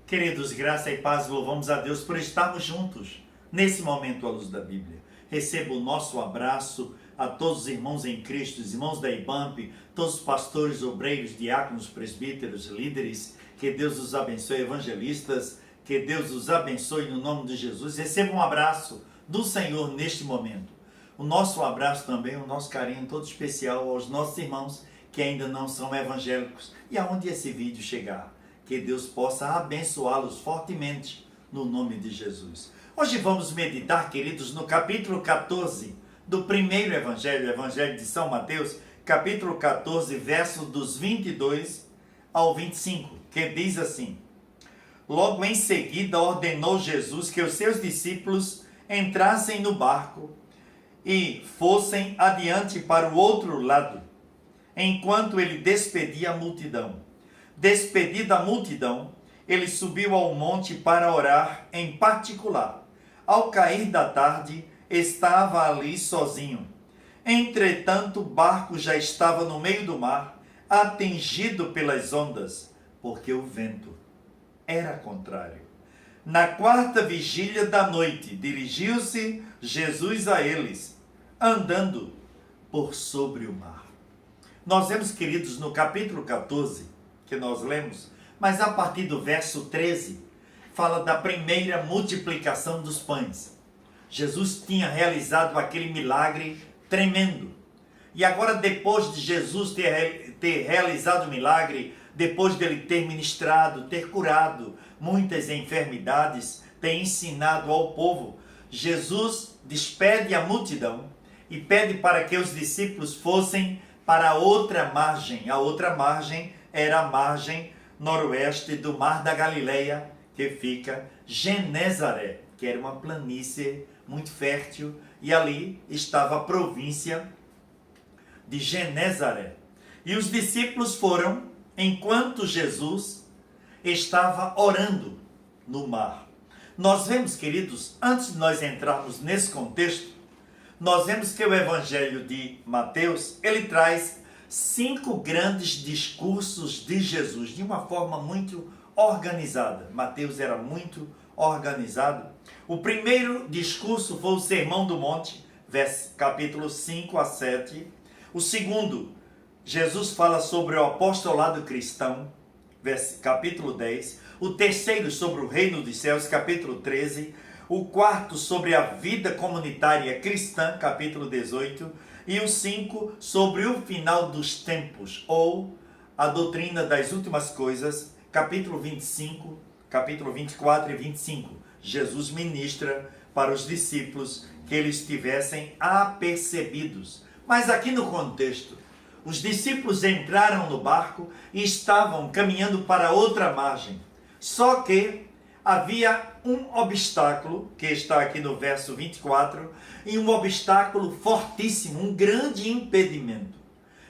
Queridos, graça e paz, louvamos a Deus por estarmos juntos nesse momento à luz da Bíblia. Receba o nosso abraço a todos os irmãos em Cristo, os irmãos da IBAMP, todos os pastores, obreiros, diáconos, presbíteros, líderes. Que Deus os abençoe, evangelistas, que Deus os abençoe no nome de Jesus. Receba um abraço do Senhor neste momento. O nosso abraço também, o nosso carinho todo especial aos nossos irmãos que ainda não são evangélicos e aonde esse vídeo chegar. Que Deus possa abençoá-los fortemente no nome de Jesus. Hoje vamos meditar, queridos, no capítulo 14 do primeiro evangelho, o evangelho de São Mateus, capítulo 14, verso dos 22 ao 25, que diz assim: Logo em seguida ordenou Jesus que os seus discípulos entrassem no barco e fossem adiante para o outro lado, enquanto ele despedia a multidão. Despedida a multidão, ele subiu ao monte para orar em particular. Ao cair da tarde, estava ali sozinho. Entretanto, o barco já estava no meio do mar, atingido pelas ondas, porque o vento era contrário. Na quarta vigília da noite, dirigiu-se Jesus a eles, andando por sobre o mar. Nós vemos, queridos, no capítulo 14, que nós lemos, mas a partir do verso 13, fala da primeira multiplicação dos pães. Jesus tinha realizado aquele milagre tremendo. E agora, depois de Jesus ter realizado o milagre, depois dele ter ministrado, ter curado muitas enfermidades, ter ensinado ao povo, Jesus despede a multidão e pede para que os discípulos fossem para a outra margem. A outra margem era a margem noroeste do Mar da Galileia, que fica Genezaré, que era uma planície muito fértil, e ali estava a província de Genezaré. E os discípulos foram, enquanto Jesus estava orando no mar. Nós vemos, queridos, antes de nós entrarmos nesse contexto, nós vemos que o Evangelho de Mateus, ele traz 5 grandes discursos de Jesus, de uma forma muito organizada. Mateus era muito organizado. O primeiro discurso foi o Sermão do Monte, capítulo 5 a 7. O segundo, Jesus fala sobre o apostolado cristão, capítulo 10. O terceiro, sobre o reino dos céus, capítulo 13. O quarto, sobre a vida comunitária cristã, capítulo 18. E o 5, sobre o final dos tempos, ou a doutrina das últimas coisas, capítulo 25, capítulo 24 e 25. Jesus ministra para os discípulos que eles estivessem apercebidos. Mas aqui no contexto, os discípulos entraram no barco e estavam caminhando para outra margem. Só que havia um obstáculo, que está aqui no verso 24, e um obstáculo fortíssimo, um grande impedimento.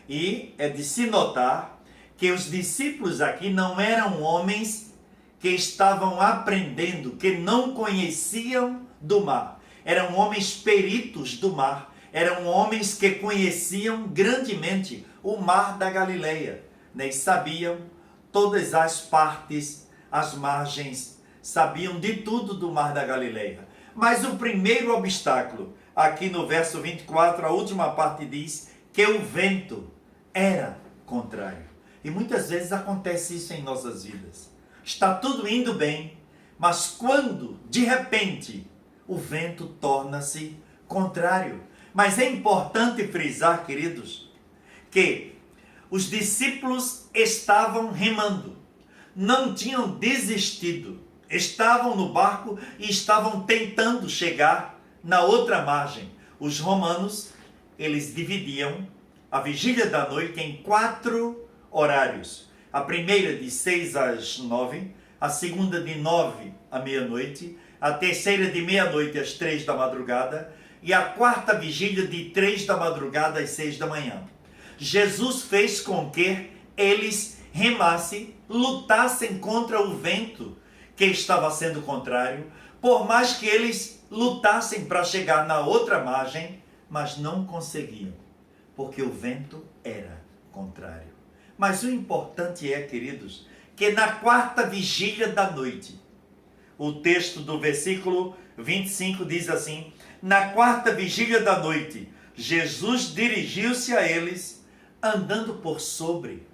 E é de se notar que os discípulos aqui não eram homens que estavam aprendendo, que não conheciam do mar. Eram homens peritos do mar, eram homens que conheciam grandemente o mar da Galileia, né? E sabiam todas as partes, as margens, sabiam de tudo do mar da Galileia. Mas o primeiro obstáculo, aqui no verso 24, a última parte diz que o vento era contrário. E muitas vezes acontece isso em nossas vidas. Está tudo indo bem, mas quando, de repente, o vento torna-se contrário. Mas é importante frisar, queridos, que os discípulos estavam remando, não tinham desistido. Estavam no barco e estavam tentando chegar na outra margem. Os romanos, eles dividiam a vigília da noite em 4 horários. A primeira de 6 às 9, a segunda de 9 à meia-noite, a terceira de meia-noite às 3 da madrugada e a quarta vigília de 3 da madrugada às 6 da manhã. Jesus fez com que eles remassem, lutassem contra o vento que estava sendo contrário, por mais que eles lutassem para chegar na outra margem, mas não conseguiam, porque o vento era contrário. Mas o importante é, queridos, que na quarta vigília da noite, o texto do versículo 25 diz assim: na quarta vigília da noite, Jesus dirigiu-se a eles andando por sobre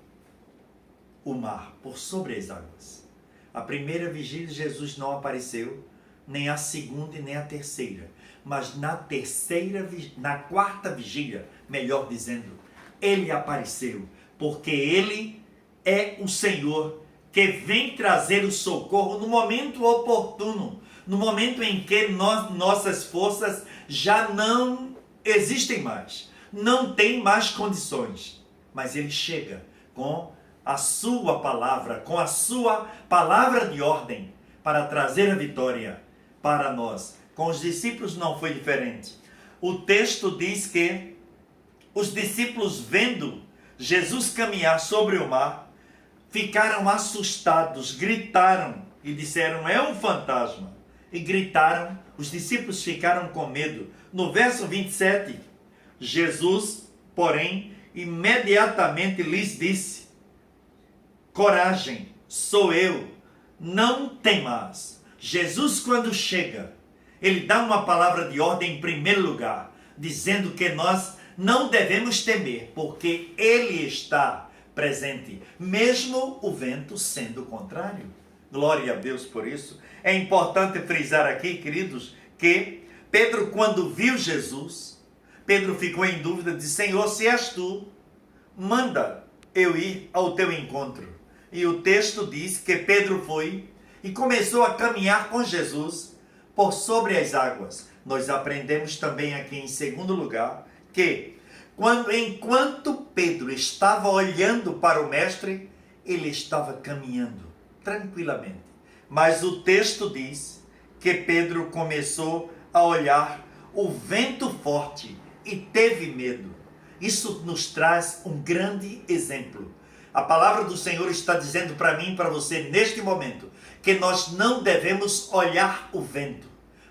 o mar, por sobre as águas. A primeira vigília Jesus não apareceu, nem a segunda e nem a terceira. Mas na quarta vigília, melhor dizendo, ele apareceu, porque ele é o Senhor que vem trazer o socorro no momento oportuno, no momento em que nossas forças já não existem mais, não tem mais condições, mas ele chega com a sua palavra, com a sua palavra de ordem para trazer a vitória para nós. Com os discípulos não foi diferente. O texto diz que os discípulos, vendo Jesus caminhar sobre o mar, ficaram assustados, gritaram e disseram: é um fantasma. E gritaram, os discípulos ficaram com medo. No verso 27, Jesus, porém, imediatamente lhes disse: coragem, sou eu, não temais. Jesus, quando chega, ele dá uma palavra de ordem em primeiro lugar, dizendo que nós não devemos temer, porque ele está presente, mesmo o vento sendo contrário. Glória a Deus por isso. É importante frisar aqui, queridos, que Pedro, quando viu Jesus, Pedro ficou em dúvida, disse: Senhor, se és tu, manda eu ir ao teu encontro. E o texto diz que Pedro foi e começou a caminhar com Jesus por sobre as águas. Nós aprendemos também aqui em segundo lugar que enquanto Pedro estava olhando para o mestre, ele estava caminhando tranquilamente. Mas o texto diz que Pedro começou a olhar o vento forte e teve medo. Isso nos traz um grande exemplo. A palavra do Senhor está dizendo para mim e para você neste momento que nós não devemos olhar o vento,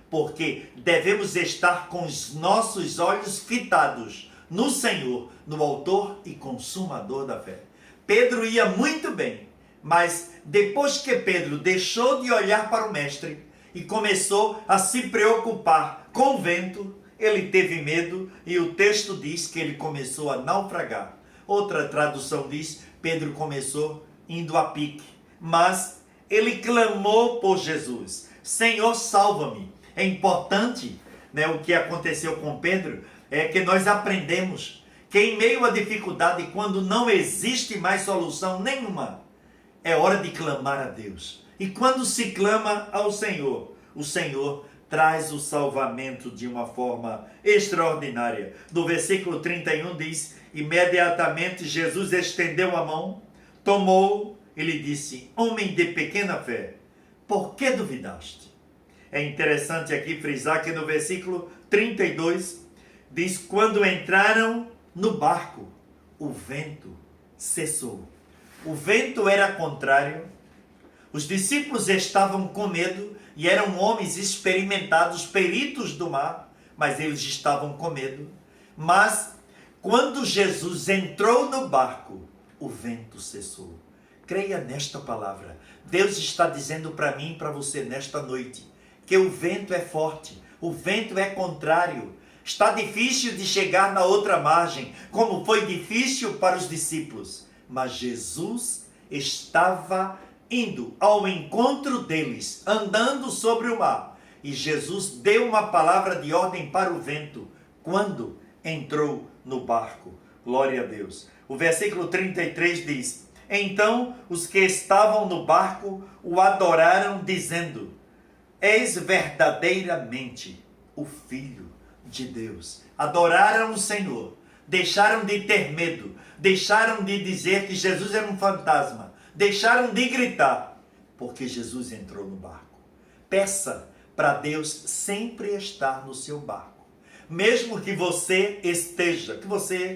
porque devemos estar com os nossos olhos fitados no Senhor, no autor e consumador da fé. Pedro ia muito bem, mas depois que Pedro deixou de olhar para o mestre e começou a se preocupar com o vento, ele teve medo e o texto diz que ele começou a naufragar. Outra tradução diz: Pedro começou indo a pique, mas ele clamou por Jesus: Senhor, salva-me. É importante, o que aconteceu com Pedro, é que nós aprendemos que em meio à dificuldade, quando não existe mais solução nenhuma, é hora de clamar a Deus. E quando se clama ao Senhor, o Senhor traz o salvamento de uma forma extraordinária. No versículo 31 diz: imediatamente Jesus estendeu a mão, tomou, ele disse: homem de pequena fé, por que duvidaste? É interessante aqui frisar que no versículo 32 diz: quando entraram no barco, o vento cessou. O vento era contrário, os discípulos estavam com medo e eram homens experimentados, peritos do mar, mas eles estavam com medo. Mas quando Jesus entrou no barco, o vento cessou. Creia nesta palavra. Deus está dizendo para mim e para você nesta noite que o vento é forte, o vento é contrário. Está difícil de chegar na outra margem, como foi difícil para os discípulos. Mas Jesus estava indo ao encontro deles, andando sobre o mar. E Jesus deu uma palavra de ordem para o vento quando entrou no barco. Glória a Deus. O versículo 33 diz: então os que estavam no barco o adoraram, dizendo: és verdadeiramente o Filho de Deus. Adoraram o Senhor, deixaram de ter medo, deixaram de dizer que Jesus era um fantasma, deixaram de gritar, porque Jesus entrou no barco. Peça para Deus sempre estar no seu barco. Mesmo que você esteja,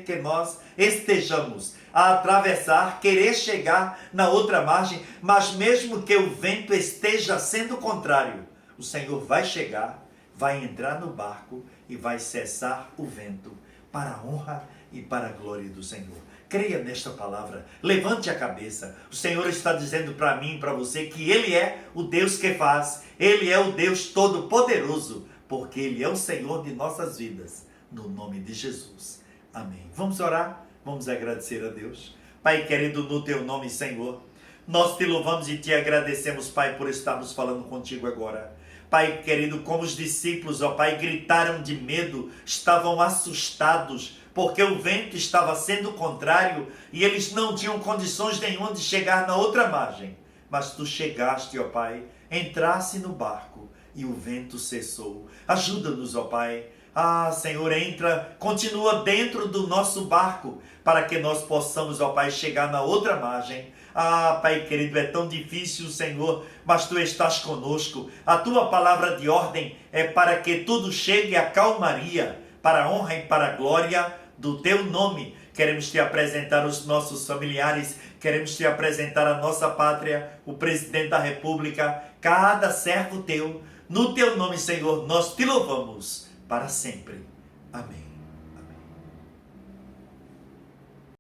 que nós estejamos a atravessar, querer chegar na outra margem, mas mesmo que o vento esteja sendo contrário, o Senhor vai chegar, vai entrar no barco e vai cessar o vento para a honra e para a glória do Senhor. Creia nesta palavra, levante a cabeça. O Senhor está dizendo para mim e para você que Ele é o Deus que faz, Ele é o Deus Todo-Poderoso, porque Ele é o Senhor de nossas vidas, no nome de Jesus. Amém. Vamos orar, vamos agradecer a Deus. Pai querido, no Teu nome, Senhor, nós Te louvamos e Te agradecemos, Pai, por estarmos falando contigo agora. Pai querido, como os discípulos, ó Pai, gritaram de medo, estavam assustados, porque o vento estava sendo contrário e eles não tinham condições nenhuma de chegar na outra margem. Mas Tu chegaste, ó Pai, entrasse no barco e o vento cessou. Ajuda-nos, ó Pai. Senhor, entra, continua dentro do nosso barco, para que nós possamos, ó Pai, chegar na outra margem. Pai querido, é tão difícil, Senhor, mas Tu estás conosco. A Tua palavra de ordem é para que tudo chegue à calmaria, para a honra e para a glória do Teu nome. Queremos Te apresentar os nossos familiares, queremos Te apresentar a nossa pátria, o presidente da República, cada servo Teu. No Teu nome, Senhor, nós Te louvamos para sempre. Amém.